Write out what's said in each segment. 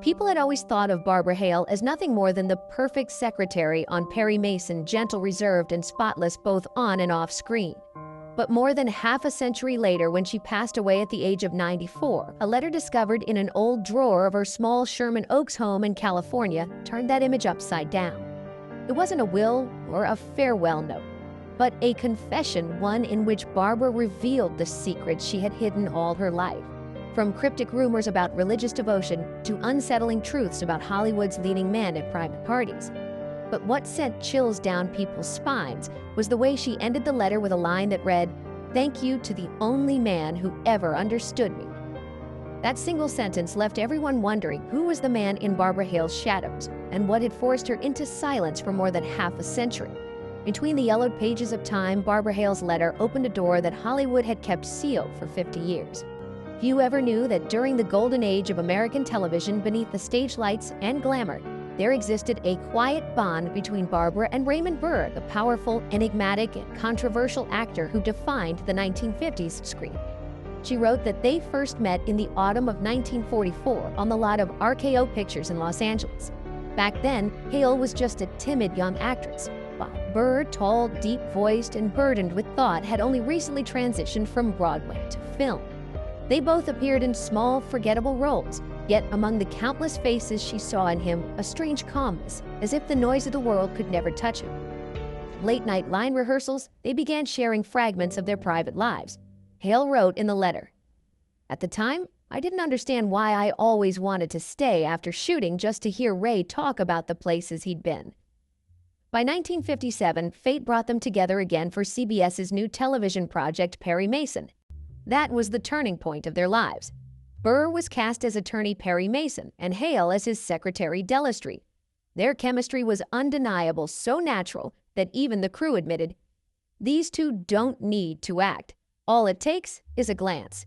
People had always thought of Barbara Hale as nothing more than the perfect secretary on Perry Mason, gentle, reserved, and spotless both on and off screen. But more than half a century later, when she passed away at the age of 94, a letter discovered in an old drawer of her small Sherman Oaks home in California turned that image upside down. It wasn't a will or a farewell note, but a confession, one in which Barbara revealed the secrets she had hidden all her life. From cryptic rumors about religious devotion to unsettling truths about Hollywood's leading men at private parties. But what sent chills down people's spines was the way she ended the letter with a line that read, "Thank you to the only man who ever understood me." That single sentence left everyone wondering who was the man in Barbara Hale's shadows and what had forced her into silence for more than half a century. Between the yellowed pages of time, Barbara Hale's letter opened a door that Hollywood had kept sealed for 50 years. Few ever knew that during the golden age of American television, beneath the stage lights and glamour, there existed a quiet bond between Barbara and Raymond Burr, the powerful, enigmatic, and controversial actor who defined the 1950s screen. She wrote that they first met in the autumn of 1944 on the lot of RKO Pictures in Los Angeles. Back then, Hale was just a timid young actress, while Burr, tall, deep-voiced, and burdened with thought, had only recently transitioned from Broadway to film. They both appeared in small, forgettable roles, yet among the countless faces she saw in him, a strange calmness, as if the noise of the world could never touch him. Late-night line rehearsals, they began sharing fragments of their private lives. Hale wrote in the letter, "At the time, I didn't understand why I always wanted to stay after shooting just to hear Ray talk about the places he'd been." By 1957, fate brought them together again for CBS's new television project, Perry Mason. That was the turning point of their lives. Burr was cast as attorney Perry Mason and Hale as his secretary Della. Their chemistry was undeniable, so natural that even the crew admitted, "These two don't need to act. All it takes is a glance."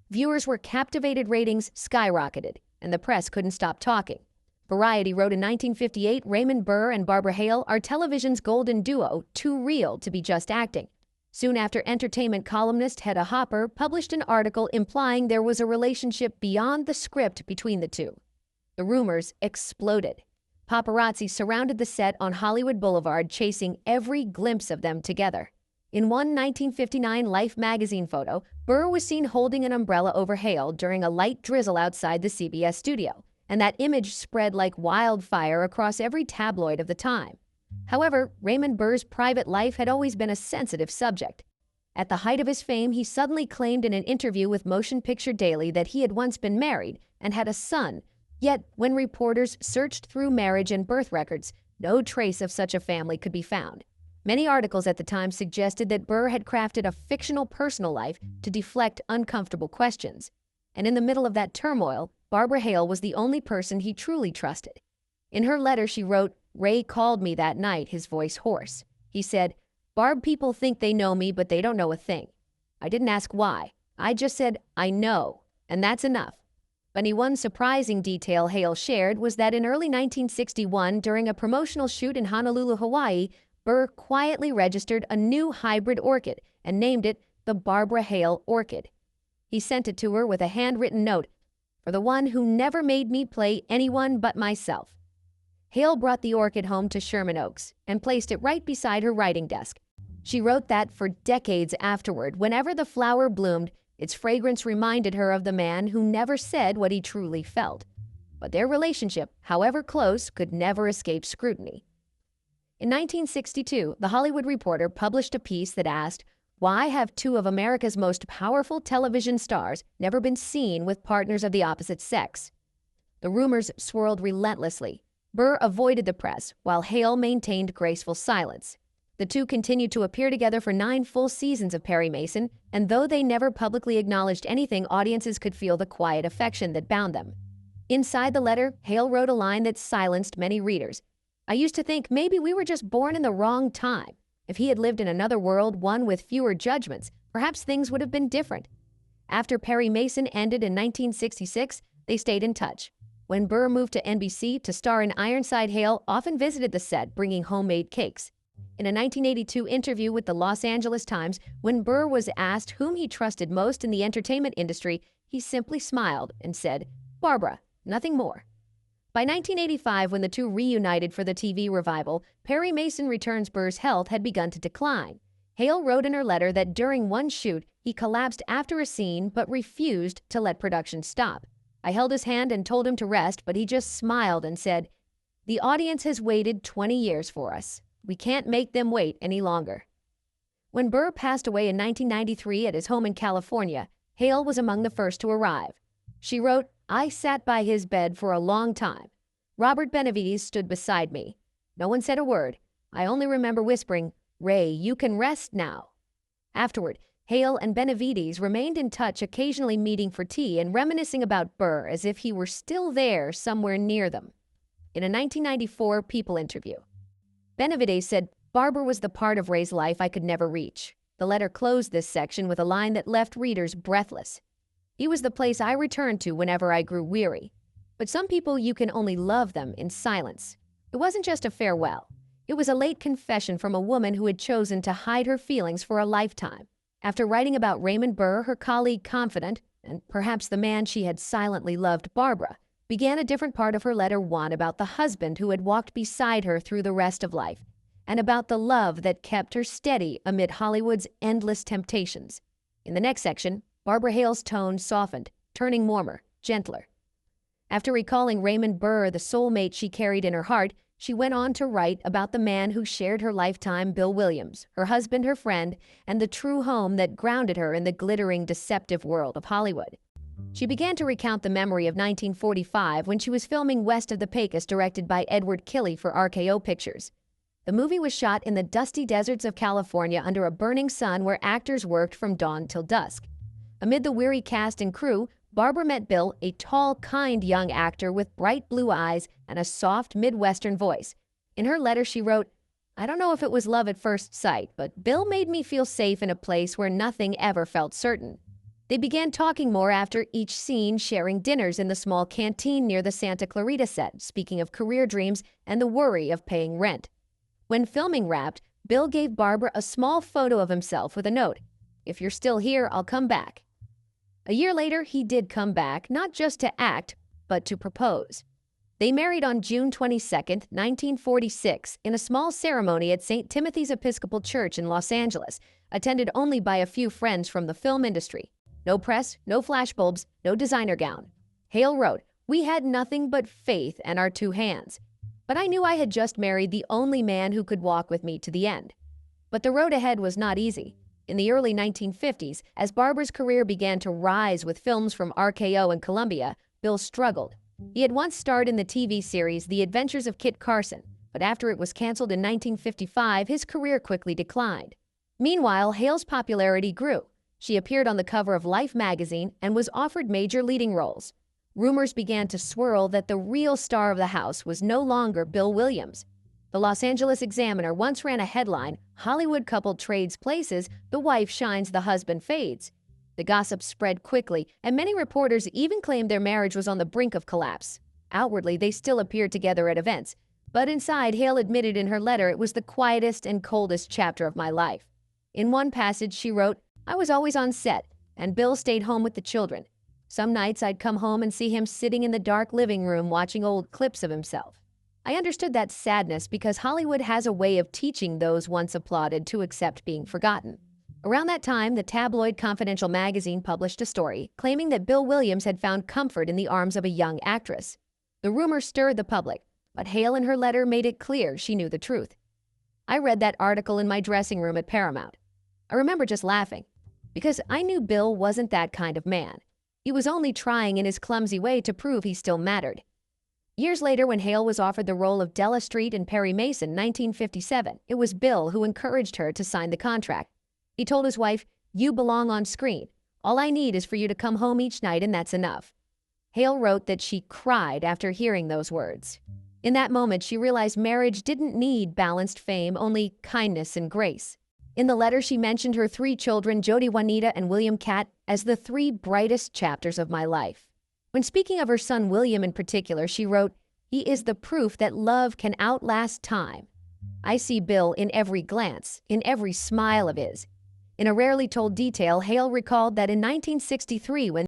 Viewers were captivated, ratings skyrocketed, and the press couldn't stop talking. Variety wrote in 1958, "Raymond Burr and Barbara Hale are television's golden duo, too real to be just acting." Soon after, entertainment columnist Hedda Hopper published an article implying there was a relationship beyond the script between the two. The rumors exploded. Paparazzi surrounded the set on Hollywood Boulevard, chasing every glimpse of them together. In one 1959 Life magazine photo, Burr was seen holding an umbrella over Hale during a light drizzle outside the CBS studio, and that image spread like wildfire across every tabloid of the time. However, Raymond Burr's private life had always been a sensitive subject. At the height of his fame, he suddenly claimed in an interview with Motion Picture Daily that he had once been married and had a son. Yet, when reporters searched through marriage and birth records, no trace of such a family could be found. Many articles at the time suggested that Burr had crafted a fictional personal life to deflect uncomfortable questions. And in the middle of that turmoil, Barbara Hale was the only person he truly trusted. In her letter, she wrote, "Ray called me that night, his voice hoarse. He said, 'Barb, people think they know me, but they don't know a thing.' I didn't ask why. I just said, 'I know,' and that's enough." Funny, one surprising detail Hale shared was that in early 1961, during a promotional shoot in Honolulu, Hawaii, Burr quietly registered a new hybrid orchid and named it the Barbara Hale Orchid. He sent it to her with a handwritten note, "For the one who never made me play anyone but myself." Hale brought the orchid home to Sherman Oaks and placed it right beside her writing desk. She wrote that for decades afterward, whenever the flower bloomed, its fragrance reminded her of the man who never said what he truly felt. But their relationship, however close, could never escape scrutiny. In 1962, The Hollywood Reporter published a piece that asked, "Why have two of America's most powerful television stars never been seen with partners of the opposite sex?" The rumors swirled relentlessly. Burr avoided the press, while Hale maintained graceful silence. The two continued to appear together for 9 full seasons of Perry Mason, and though they never publicly acknowledged anything, audiences could feel the quiet affection that bound them. Inside the letter, Hale wrote a line that silenced many readers. "I used to think maybe we were just born in the wrong time. If he had lived in another world, one with fewer judgments, perhaps things would have been different." After Perry Mason ended in 1966, they stayed in touch. When Burr moved to NBC to star in Ironside, Hale often visited the set, bringing homemade cakes. In a 1982 interview with the Los Angeles Times, when Burr was asked whom he trusted most in the entertainment industry, he simply smiled and said, "Barbara, nothing more." By 1985, when the two reunited for the TV revival, Perry Mason Returns Burr's health had begun to decline. Hale wrote in her letter that during one shoot, he collapsed after a scene but refused to let production stop. I held his hand and told him to rest, but he just smiled and said, "The audience has waited 20 years for us. We can't make them wait any longer." When Burr passed away in 1993 at his home in California, Hale was among the first to arrive. She wrote, "I sat by his bed for a long time. Robert Benavides stood beside me. No one said a word. I only remember whispering, 'Ray, you can rest now.'" Afterward, Hale and Benavides remained in touch, occasionally meeting for tea and reminiscing about Burr as if he were still there somewhere near them. In a 1994 People interview, Benavides said, "Barbara was the part of Ray's life I could never reach." The letter closed this section with a line that left readers breathless. "He was the place I returned to whenever I grew weary. But some people, you can only love them in silence." It wasn't just a farewell. It was a late confession from a woman who had chosen to hide her feelings for a lifetime. After writing about Raymond Burr, her colleague confidant, and perhaps the man she had silently loved, Barbara, began a different part of her letter, one about the husband who had walked beside her through the rest of life, and about the love that kept her steady amid Hollywood's endless temptations. In the next section, Barbara Hale's tone softened, turning warmer, gentler. After recalling Raymond Burr, the soulmate she carried in her heart, she went on to write about the man who shared her lifetime, Bill Williams, her husband, her friend, and the true home that grounded her in the glittering, deceptive world of Hollywood. She began to recount the memory of 1945 when she was filming West of the Pecos, directed by Edward Killey for RKO Pictures. The movie was shot in the dusty deserts of California under a burning sun where actors worked from dawn till dusk. Amid the weary cast and crew, Barbara met Bill, a tall, kind young actor with bright blue eyes and a soft Midwestern voice. In her letter, she wrote, "I don't know if it was love at first sight, but Bill made me feel safe in a place where nothing ever felt certain." They began talking more after each scene, sharing dinners in the small canteen near the Santa Clarita set, speaking of career dreams and the worry of paying rent. When filming wrapped, Bill gave Barbara a small photo of himself with a note, "If you're still here, I'll come back." A year later, he did come back, not just to act, but to propose. They married on June 22, 1946, in a small ceremony at St. Timothy's Episcopal Church in Los Angeles, attended only by a few friends from the film industry. No press, no flashbulbs, no designer gown. Hale wrote, "We had nothing but faith and our two hands. But I knew I had just married the only man who could walk with me to the end." But the road ahead was not easy. In the early 1950s, as Barbara's career began to rise with films from RKO and Columbia, Bill struggled. He had once starred in the TV series The Adventures of Kit Carson, but after it was canceled in 1955, his career quickly declined. Meanwhile, Hale's popularity grew. She appeared on the cover of Life magazine and was offered major leading roles. Rumors began to swirl that the real star of the house was no longer Bill Williams. The Los Angeles Examiner once ran a headline, "Hollywood couple trades places, the wife shines, the husband fades." The gossip spread quickly, and many reporters even claimed their marriage was on the brink of collapse. Outwardly, they still appeared together at events, but inside, Hale admitted in her letter, "It was the quietest and coldest chapter of my life." In one passage, she wrote, "I was always on set, and Bill stayed home with the children. Some nights I'd come home and see him sitting in the dark living room watching old clips of himself. I understood that sadness because Hollywood has a way of teaching those once applauded to accept being forgotten." Around that time, the tabloid Confidential magazine published a story claiming that Bill Williams had found comfort in the arms of a young actress. The rumor stirred the public, but Hale in her letter made it clear she knew the truth. "I read that article in my dressing room at Paramount. I remember just laughing, because I knew Bill wasn't that kind of man. He was only trying in his clumsy way to prove he still mattered." Years later, when Hale was offered the role of Della Street in Perry Mason, 1957, it was Bill who encouraged her to sign the contract. He told his wife, "You belong on screen. All I need is for you to come home each night, and that's enough." Hale wrote that she cried after hearing those words. In that moment, she realized marriage didn't need balanced fame, only kindness and grace. In the letter, she mentioned her 3 children, Jody, Juanita, and William Cat, as the 3 brightest chapters of my life. When speaking of her son William in particular, she wrote, "He is the proof that love can outlast time. I see Bill in every glance, in every smile of his." In a rarely told detail, Hale recalled that in 1963, when